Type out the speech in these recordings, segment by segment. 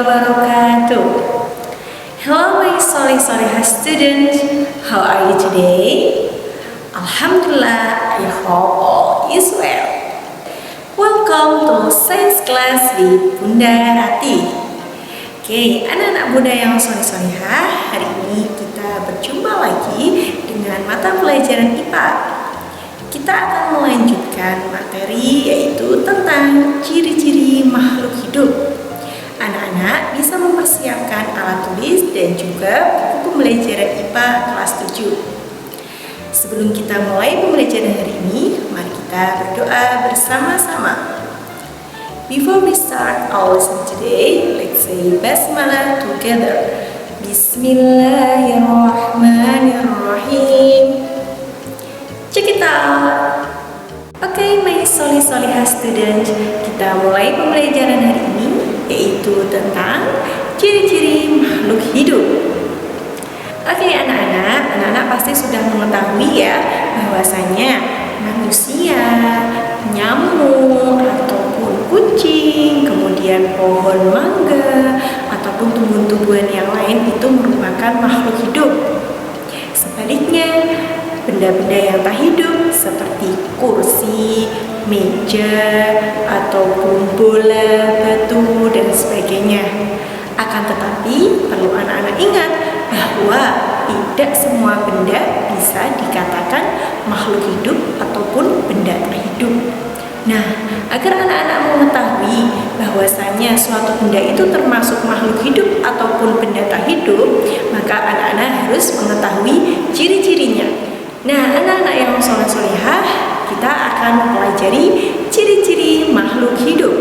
wabarakatuh. Hello my soleh-solehah students, how are you today? Alhamdulillah, I hope all is well. Welcome to Science Class with Bunda Rati. Oke, anak-anak Bunda yang soleh-solehah, hari ini kita berjumpa lagi dengan mata pelajaran IPA. Kita akan melanjutkan materi yaitu tentang ciri-ciri makhluk hidup. Anak-anak bisa mempersiapkan alat tulis dan juga buku pembelajaran IPA kelas 7. Sebelum kita mulai pembelajaran hari ini, mari kita berdoa bersama-sama. Before we start our lesson today, let's say Basmalah together. Bismillahirrahmanirrahim. Check it out. Oke, my soleh-solehah student, kita mulai pembelajaran hari ini yaitu tentang ciri-ciri makhluk hidup. Oke, anak-anak pasti sudah mengetahui ya bahwasanya manusia, nyamuk ataupun kucing, kemudian pohon mangga ataupun tumbuh-tumbuhan yang lain itu merupakan makhluk hidup. Sebaliknya, benda-benda yang tak hidup seperti kursi, meja, ataupun bola, batu, dan sebagainya. Akan tetapi perlu anak-anak ingat bahwa tidak semua benda bisa dikatakan makhluk hidup ataupun benda tak hidup. Nah, agar anak-anak mengetahui bahwasanya suatu benda itu termasuk makhluk hidup ataupun benda tak hidup, maka anak-anak harus mengetahui ciri-cirinya. Nah, anak-anak yang soleh-solehah, kita akan mempelajari ciri-ciri makhluk hidup.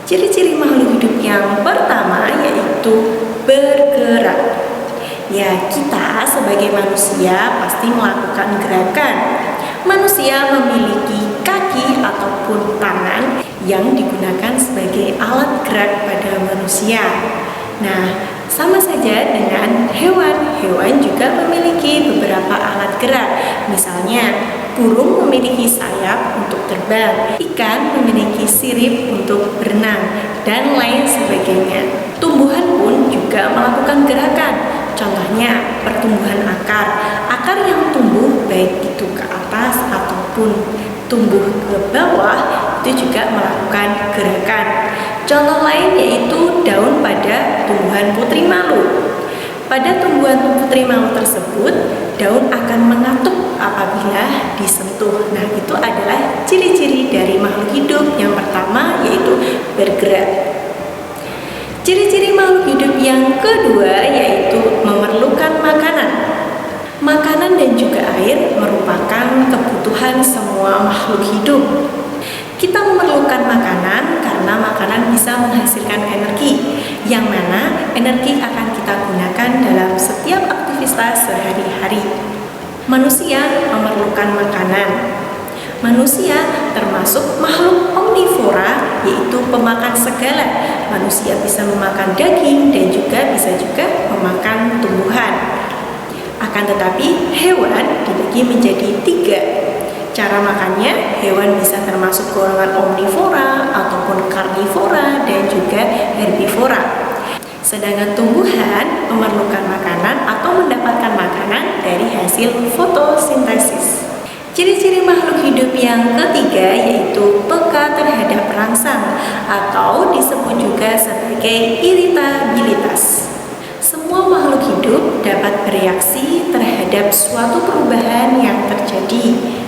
Ciri-ciri makhluk hidup yang pertama yaitu bergerak. Ya, kita sebagai manusia pasti melakukan gerakan. Manusia memiliki kaki ataupun tangan yang digunakan sebagai alat gerak pada manusia. Nah, sama saja dengan hewan. Hewan juga memiliki beberapa alat gerak. Misalnya, burung memiliki sayap untuk terbang, ikan memiliki sirip untuk berenang, dan lain sebagainya. Tumbuhan pun juga melakukan gerakan. Contohnya, pertumbuhan akar. Akar yang tumbuh baik itu ke atas ataupun tumbuh ke bawah itu juga melakukan gerakan. Contoh lain yaitu daun pada tumbuhan putri malu. Pada tumbuhan putri malu tersebut, daun akan mengatuk apabila disentuh. Nah, itu adalah ciri-ciri dari makhluk hidup. Yang pertama yaitu bergerak. Ciri-ciri makhluk hidup yang kedua yaitu memerlukan makanan. Makanan dan juga air merupakan kebutuhan semua makhluk hidup. Kita memerlukan makanan karena makanan bisa menghasilkan energi, yang mana energi akan kita gunakan dalam setiap aktivitas sehari-hari. Manusia memerlukan makanan. Manusia termasuk makhluk omnivora, yaitu pemakan segala. Manusia bisa memakan daging dan bisa juga memakan tumbuhan. Akan tetapi hewan dibagi menjadi 3. Cara makannya, hewan bisa termasuk golongan omnivora ataupun karnivora dan juga herbivora. Sedangkan tumbuhan memerlukan makanan atau mendapatkan makanan dari hasil fotosintesis. Ciri-ciri makhluk hidup yang ketiga yaitu peka terhadap rangsang atau disebut juga sebagai iritabilitas. Semua makhluk hidup dapat bereaksi terhadap suatu perubahan yang terjadi.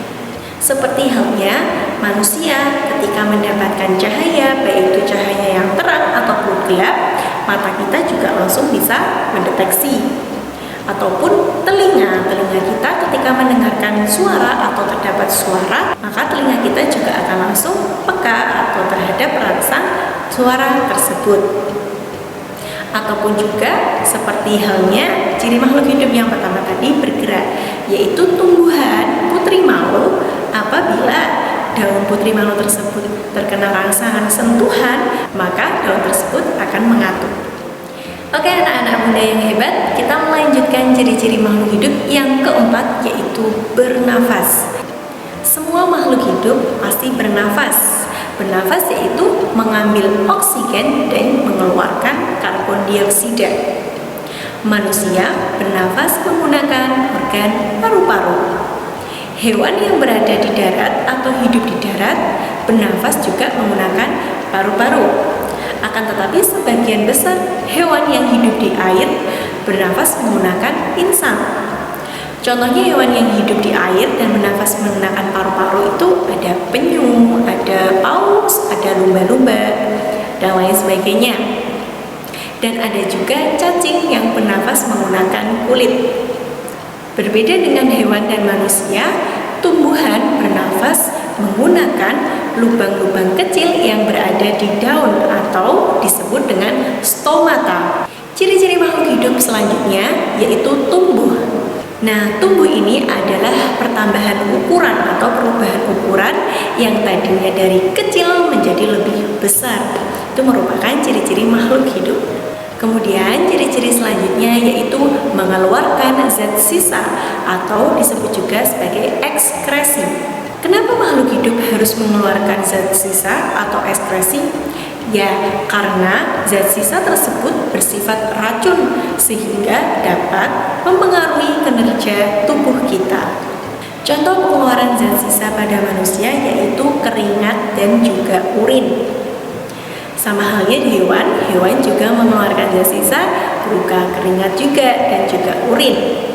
Seperti halnya manusia ketika mendapatkan cahaya, baik itu cahaya yang terang ataupun gelap, mata kita juga langsung bisa mendeteksi. Ataupun telinga kita ketika mendengarkan suara atau terdapat suara, maka telinga kita juga akan langsung peka atau terhadap rangsang suara tersebut. Ataupun juga seperti halnya ciri makhluk hidup yang pertama tadi bergerak, yaitu tumbuhan putri malu. Apabila daun putri malu tersebut terkena rangsangan sentuhan, maka daun tersebut akan mengatuk. Oke, anak-anak Bunda yang hebat, kita melanjutkan ciri-ciri makhluk hidup yang keempat yaitu bernafas. Semua makhluk hidup pasti bernafas. Bernafas yaitu mengambil oksigen dan mengeluarkan karbon dioksida. Manusia bernafas menggunakan organ paru-paru. Hewan yang berada di darat atau hidup di darat bernafas juga menggunakan paru-paru. Akan tetapi sebagian besar hewan yang hidup di air bernafas menggunakan insang. Contohnya hewan yang hidup di air dan bernafas menggunakan paru-paru itu ada penyu, ada paus, ada lumba-lumba, dan lain sebagainya. Dan ada juga cacing yang bernafas menggunakan kulit. Berbeda dengan hewan dan manusia, tumbuhan bernafas menggunakan lubang-lubang kecil yang berada di daun atau disebut dengan stomata. Ciri-ciri makhluk hidup selanjutnya yaitu tumbuh. Nah, tumbuh ini adalah pertambahan ukuran atau perubahan ukuran yang tadinya dari kecil menjadi lebih besar. Itu merupakan ciri-ciri makhluk hidup. Kemudian ciri-ciri selanjutnya yaitu mengeluarkan zat sisa atau disebut juga sebagai ekskresi. Kenapa makhluk hidup harus mengeluarkan zat sisa atau ekskresi? Ya, karena zat sisa tersebut bersifat racun sehingga dapat mempengaruhi kinerja tubuh kita. Contoh pengeluaran zat sisa pada manusia yaitu keringat dan juga urin. Sama halnya di hewan juga mengeluarkan zat sisa berupa keringat juga dan juga urin.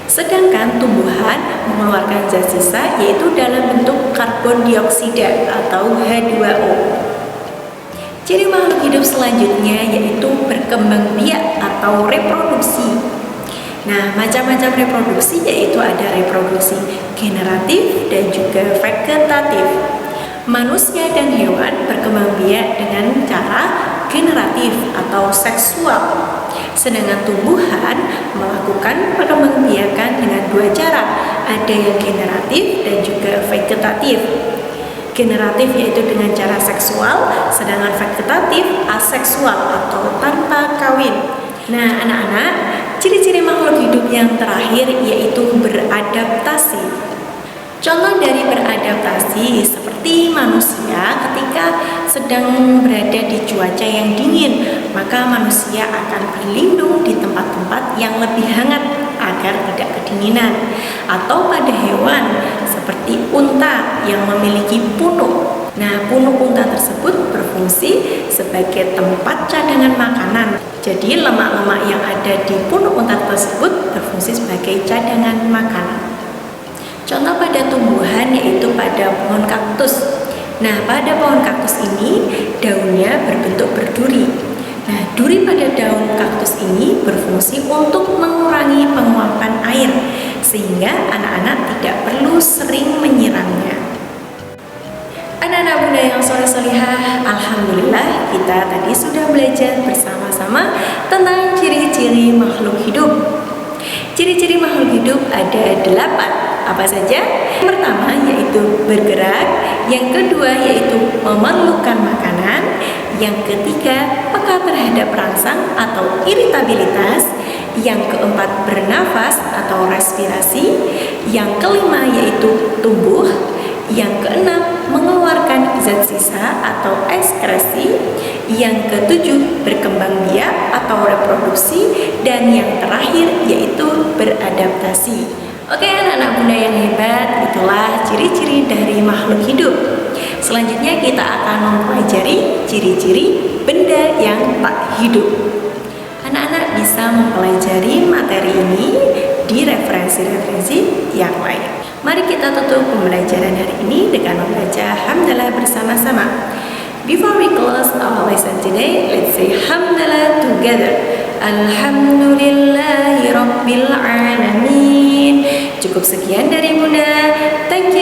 Sedangkan tumbuhan mengeluarkan zat sisa yaitu dalam bentuk karbon dioksida atau H2O. Ciri makhluk hidup selanjutnya yaitu berkembang biak atau reproduksi. Nah, macam-macam reproduksi yaitu ada reproduksi generatif dan juga vegetatif. Manusia dan hewan berkembang biak dengan cara generatif atau seksual. Sedangkan tumbuhan melakukan perkembangbiakan dengan dua cara, ada yang generatif dan juga vegetatif. Generatif yaitu dengan cara seksual, sedangkan vegetatif aseksual atau tanpa kawin. Nah, anak-anak, ciri-ciri makhluk hidup yang terakhir yaitu beradaptasi. Contoh dari beradaptasi seperti manusia ketika sedang berada di cuaca yang dingin, maka manusia akan berlindung di tempat-tempat yang lebih hangat agar tidak kedinginan. Atau pada hewan seperti unta yang memiliki punuk. Nah, punuk unta tersebut berfungsi sebagai tempat cadangan makanan. Jadi lemak-lemak yang ada di punuk unta tersebut berfungsi sebagai cadangan makanan. Contoh pada tumbuhan yaitu pada pohon kaktus. Nah, pada pohon kaktus ini daunnya berbentuk berduri. Nah, duri pada daun kaktus ini berfungsi untuk mengurangi penguapan air sehingga anak-anak tidak perlu sering menyiramnya. Anak-anak bunda yang soleh-solihah, alhamdulillah kita tadi sudah belajar bersama-sama tentang ciri-ciri makhluk hidup. Ciri-ciri makhluk hidup ada 8. Apa saja? Yang pertama yaitu bergerak, yang kedua yaitu memerlukan makanan, yang ketiga peka terhadap rangsang atau iritabilitas, yang keempat bernafas atau respirasi, yang kelima yaitu tumbuh, yang keenam mengeluarkan zat sisa atau ekskresi, yang ketujuh berkembang biak atau reproduksi, dan yang terakhir yaitu beradaptasi. Oke, anak-anak bunda yang hebat, itulah ciri-ciri dari makhluk hidup. Selanjutnya kita akan mempelajari ciri-ciri benda yang tak hidup. Anak-anak bisa mempelajari materi ini di referensi-referensi yang lain. Mari kita tutup pembelajaran hari ini dengan membaca hamdalah bersama-sama. Before we close our lesson today, let's say hamdalah together. Alhamdulillahi Rabbil Alamin. Cukup sekian dari Bunda. Thank you.